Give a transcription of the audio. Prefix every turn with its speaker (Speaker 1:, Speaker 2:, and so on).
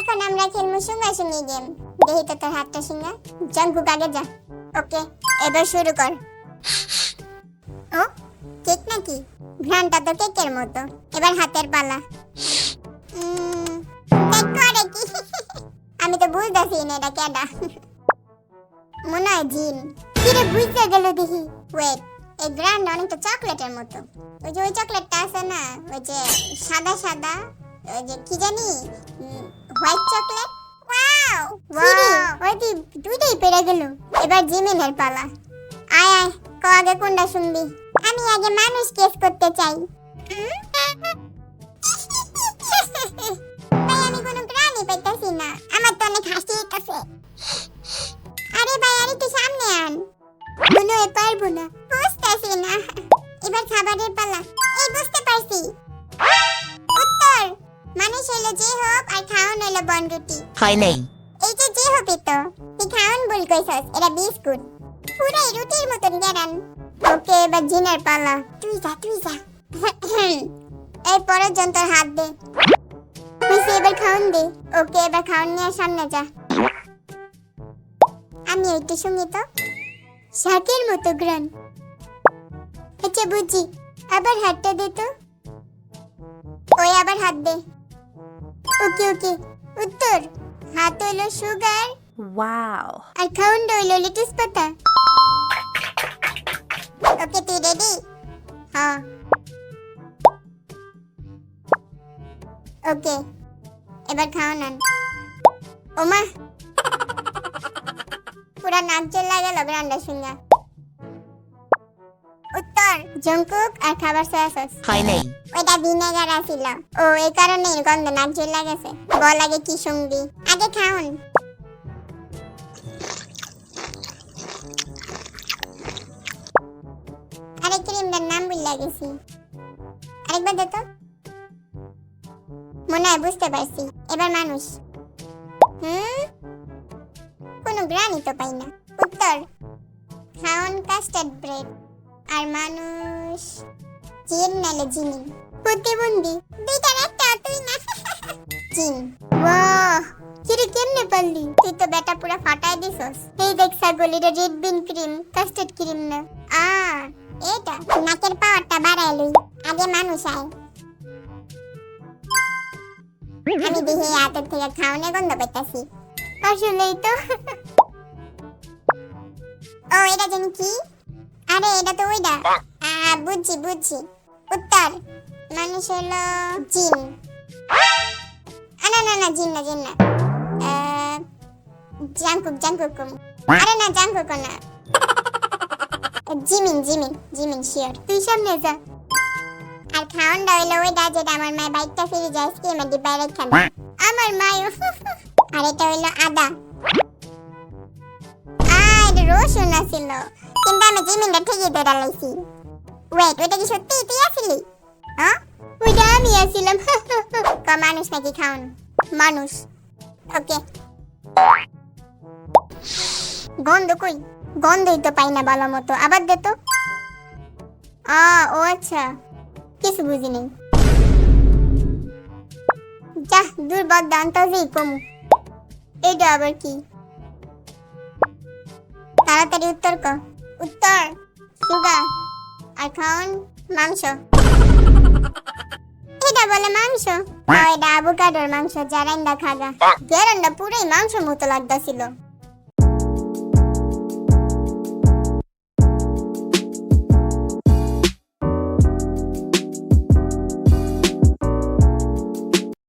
Speaker 1: এখন আমরা খেলবো সুঙ্গা সুঙ্গি গেম। দেখি তো তোর হাতটা সুঙ্গা। জাঙ্কুক আগে যা। ওকে, এবার শুরু কর। ও কেক নাকি? ঘ্রাণটা তো কেকের মতো। এবার হাতের পালা। কেক করে কি? আমি তো বুঝতেছি না এটা কেডা। মনে হয় জিন। কিরে বুঝতে গেল দেখি। ওয়েট, এই গ্রান্ড অনেকটা চকলেটের মতো। ওই যে ওই চকলেটটা আছে না, ওই যে সাদা সাদা, ওই যে কি জানি, হোয়াইট চকলেট। ওয়াও ওই দি দুইটাই পেরে গেল। এবার জিমিনের পালা। আয় আয়, ক আগে কোনটা শুনবি? আমি আগে মানুষ কেস করতে চাই। ভাই আমি কোনো প্রাণী পাইতাছি না, আমার তো অনেক হাসি হইতাছে। আরে ভাই আরে তুই সামনে আন। মনে হয় পারবো না, বুঝতেছি না। এবার খাবারের পালা। এই বুঝতে পারছি। উত্তর, মানুষ হইলো যে হোক আর খাওন হইলো বনরুটি।
Speaker 2: হয় নাই।
Speaker 1: এই যে যে হোক তো তুই খাওন ভুল কইছস, এটা বিস্কুট। পুরাই রুটির মতন গেরান। ওকে এবার জিনের পালা। তুই যা তুই যা। এই পরের জন তোর হাত দে। হইছে এবার খাওন দে। ওকে এবার খাওন নিয়ে সামনে যা। আমি একটু শুনি তো। শাকের মতো গ্রান। আচ্ছা বুঝি, আবার হাতটা দে তো। ওই আবার হাত দে। ওকে ওকে, উত্তর, হাত হইলো সুগার
Speaker 2: ওয়াও।
Speaker 1: আর খাউন্ড হইলো লেটুস পাতা। ওকে তুই রেডি? হ্যাঁ। ওকে এবার খাও না। ওমা পুরা নাক জ্বলা গেল গ্রান্ডার সঙ্গে। উত্তর, জঙ্কুক আর খাবার সয়া সস।
Speaker 2: হয় নাই।
Speaker 1: ওইটা ভিনেগার আছিল। ও এই কারণে গন্ধ নাক জ্বলা গেছে। বল আগে কি শুনবি? আগে খাওন। আরে ক্রিমটার নাম ভুলে গেছি। আরেকবার দে তো। মনে হয় বুঝতে পারছি। এবার মানুষ। কোনো গ্রানি তো পাই না। উত্তর, খাওন কাস্টার্ড ব্রেড আর মানুষ জিন নালে জিনি। প্রতিবন্ধী দুইটার একটা তুই না। জিন। বাহ, কিরে কেমনে পারলি? তুই তো বেটা পুরা ফাটাই দিছস। এই দেখ ছাগল, এটা রেড বিন ক্রিম, কাস্টার্ড ক্রিম না। এটা নাকের পাওয়ারটা বাড়ায় লই। আগে মানুষ আয়। আমি দেখি হাতের থেকে খাওয়ানোর গন্ধ পাইতাছি। আসলেই তো। ও এটা জানি কি? আরে এটা তো ওইটা। বুঝছি বুঝছি। উত্তর, মানুষ হলো জিন। না না না, জিন না জিন না। Jungkook Jungkook. আরে না জাঙ্কুক না, জিমিন জিমিন জিমিন শিওর। তুই সামনে যা। আর খাওয়ানটা হইলো ওইটা যেটা আমার মায়ের বাইকটা ফিরে যায় স্কিমের ডিব্বায় রেখে। আমার মায়ও। আর এটা হইলো আদা। এটা রসুন আছিল, কিন্তু আমি জিমিনটা ঠিকই ধরে লাইছি। ওয়েট, ওইটা কি সত্যি তুই আসলি? হ্যাঁ ওইটা আমি আসিলাম। ক মানুষ নাকি খাওন? মানুষ। ওকে। গন্ধ কই? গন্ধই তো পাই না ভালো মতো। আবার দে তো। ও আচ্ছা, কিছু বুঝি নেই। যা দূর বাদ দান্তাজি কম। এটা আবার কি? তাড়াতাড়ি উত্তর ক। উত্তর, সুগার আর খাওন মাংস। এটা বলে মাংস? এটা অ্যাভোকাডোর মাংস, যা রান্না খাগা। গেরান্ডা পুরাই মাংস মতো লাগতাছিল।